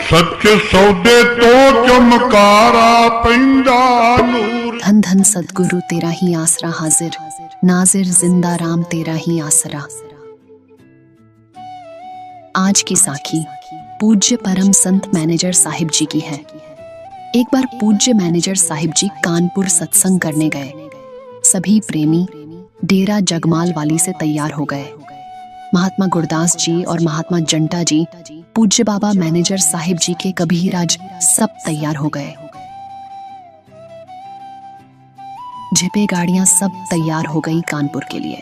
सच्चे सौदे तो चमकारा पैंदा नूर। धन धन सदगुरु तेरा ही आसरा हाजिर, नाजिर जिंदा राम तेरा ही आसरा। आज की साखी पूज्य परम संत मैनेजर साहिब जी की है। एक बार पूज्य मैनेजर साहिब जी कानपुर सत्संग करने गए। सभी प्रेमी डेरा जगमाल वाली से तैयार हो गए। महात्मा गुरदास जी और महात्मा जंटा जी, पूज्य बाबा मैनेजर साहिब जी के कबीराज सब तैयार हो गए। जिपे गाड़ियां सब तैयार हो गई कानपुर के लिए।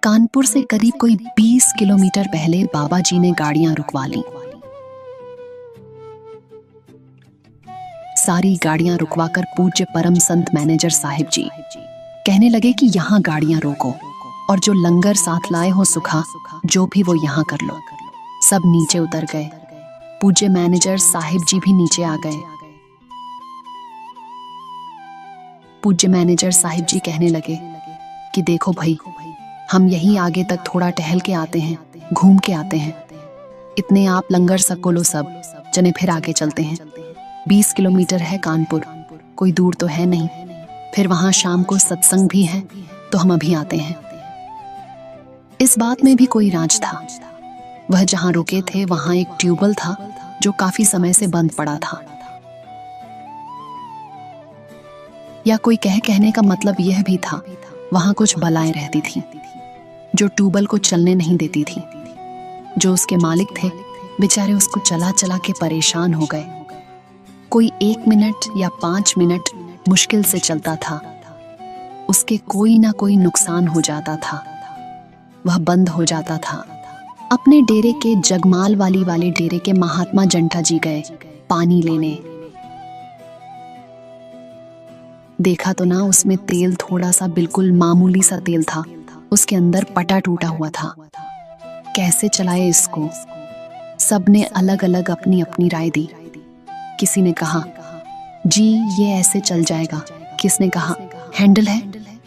कानपुर से करीब कोई 20 किलोमीटर पहले बाबा जी ने गाड़ियां रुकवा ली। सारी गाड़ियां रुकवाकर पूज्य परम संत मैनेजर साहिब जी कहने लगे कि यहां गाड़ियां रोको और जो लंगर साथ लाए हो सुखा, जो भी वो यहां कर लो। सब नीचे उतर गए। पूज्य मैनेजर साहिब जी भी नीचे आ गए। पूज्य मैनेजर साहिब जी कहने लगे कि देखो भाई, हम यहीं आगे तक थोड़ा टहल के आते हैं, घूम के आते हैं। इतने आप लंगर सको लो सब जने, फिर आगे चलते हैं। 20 किलोमीटर है कानपुर, कोई दूर तो है नहीं। फिर वहां शाम को सत्संग भी है, तो हम अभी आते हैं। इस बात में भी कोई राज था। वह जहां रुके थे वहां एक ट्यूबवेल था जो काफी समय से बंद पड़ा था। या कोई कहने का मतलब यह भी था, वहां कुछ बलाएं रहती थी जो ट्यूबवेल को चलने नहीं देती थी। जो उसके मालिक थे बेचारे उसको चला चला के परेशान हो गए। कोई 1 मिनट या 5 मिनट मुश्किल से चलता था, उसके कोई ना कोई नुकसान हो जाता था, वह बंद हो जाता था। अपने डेरे के जगमाल वाले डेरे के महात्मा जंटा जी गए पानी लेने। देखा तो ना, उसमें तेल थोड़ा सा, बिल्कुल मामूली सा तेल था। उसके अंदर पटा टूटा हुआ था। कैसे चलाए इसको? सबने अलग अलग अपनी अपनी राय दी। किसी ने कहा जी ये ऐसे चल जाएगा, किसने कहा हैंडल है,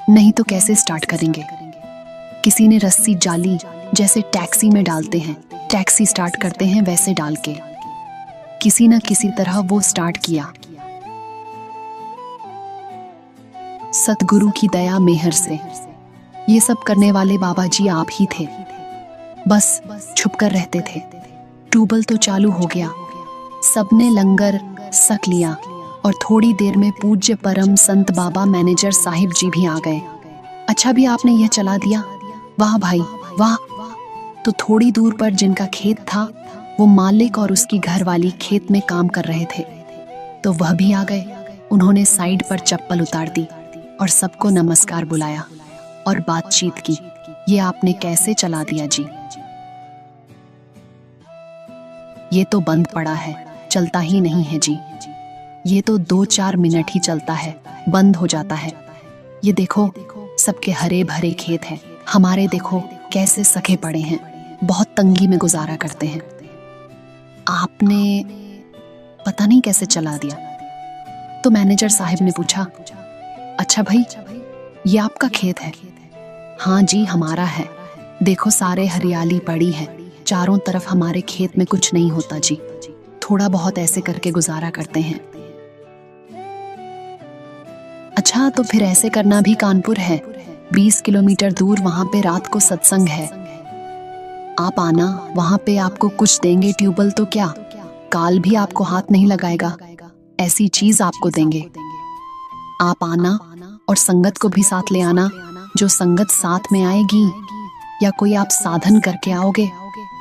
नहीं तो कैसे स्टार्ट करेंगे। किसी ने रस्सी जाली जैसे टैक्सी में डालते हैं, टैक्सी स्टार्ट करते हैं वैसे डाल के। किसी न किसी तरह वो स्टार्ट किया। सतगुरु की दया मेहर से ये सब करने वाले बाबा जी आप ही थे। बस छुप कर रहते थे। ट्यूबवेल तो चालू हो गया, सबने लंगर सक लिया और थोड़ी देर में पूज्य परम संत बाबा मैनेजर साहिब जी भी आ गए। अच्छा भी आपने यह चला दिया, वाह भाई वाह। तो थोड़ी दूर पर जिनका खेत था, वो मालिक और उसकी घरवाली खेत में काम कर रहे थे, तो वह भी आ गए। उन्होंने साइड पर चप्पल उतार दी और सबको नमस्कार बुलाया और बातचीत की। ये आपने कैसे चला दिया जी? ये तो बंद पड़ा है, चलता ही नहीं है जी। ये तो 2-4 मिनट ही चलता है, बंद हो जाता है। ये देखो सबके हरे भरे खेत हैं, हमारे देखो कैसे सखे पड़े हैं, बहुत तंगी में गुजारा करते हैं। आपने पता नहीं कैसे चला दिया। तो मैनेजर साहिब ने पूछा, अच्छा भाई ये आपका खेत है? हाँ जी हमारा है। देखो सारे हरियाली पड़ी है, चारों तरफ हमारे खेत में कुछ नहीं होता जी, थोड़ा बहुत ऐसे करके गुजारा करते हैं। अच्छा तो फिर ऐसे करना भी कानपुर है, 20 किलोमीटर दूर, वहां पे रात को सत्संग है। आप आना, वहां पे आपको कुछ देंगे। ट्यूबवेल तो क्या, काल भी आपको हाथ नहीं लगाएगा, ऐसी चीज आपको देंगे। आप आना और संगत को भी साथ ले आना। जो संगत साथ में आएगी या कोई आप साधन करके आओगे,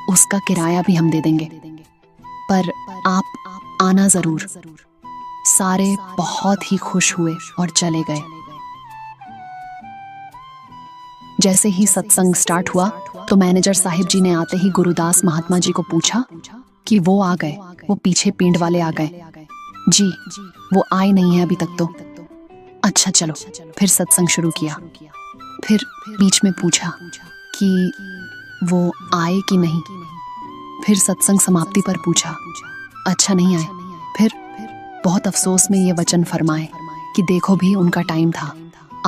उसका किराया भी हम दे देंगे, पर आप आना जरूर। सारे बहुत ही खुश हुए और चले गए। जैसे ही सत्संग स्टार्ट हुआ तो मैनेजर साहिब जी ने आते ही गुरुदास महात्मा जी को पूछा कि वो आ गए, वो पीछे पिंड वाले आ गए जी? वो आए नहीं है अभी तक तो। अच्छा चलो। फिर सत्संग शुरू किया। फिर बीच में पूछा कि वो आए कि नहीं। फिर सत्संग समाप्ति पर पूछा, अच्छा नहीं आए। फिर बहुत अफसोस में ये वचन फरमाए कि देखो भी उनका टाइम था,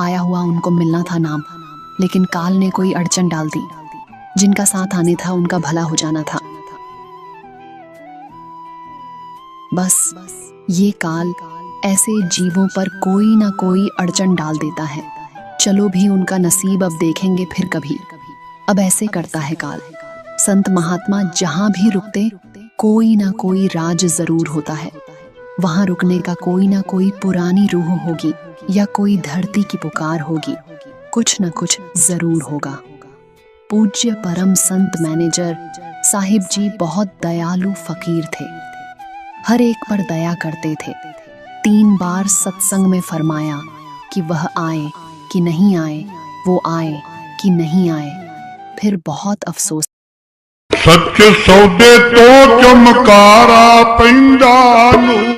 आया हुआ उनको मिलना था नाम, लेकिन काल ने कोई अड़चन डाल दी। जिनका साथ आने था उनका भला हो जाना था। बस ये काल ऐसे जीवों पर कोई ना कोई अड़चन डाल देता है। चलो भी उनका नसीब अब देखेंगे फिर कभी। अब ऐसे करता है काल। संत महात्मा जहां भी रुकते कोई ना कोई राज जरूर होता है। वहां रुकने का कोई ना कोई पुरानी रूह होगी या कोई धरती की पुकार होगी। कुछ न कुछ जरूर होगा। पूज्य परम संत मैनेजर साहिब जी बहुत दयालु फकीर थे। हर एक पर दया करते थे। 3 बार सत्संग में फरमाया कि वह आए कि नहीं आए, वो आए कि नहीं आए। फिर बहुत अफसोस। सच्चे सौदे तो चमकारा पैंदा नूर।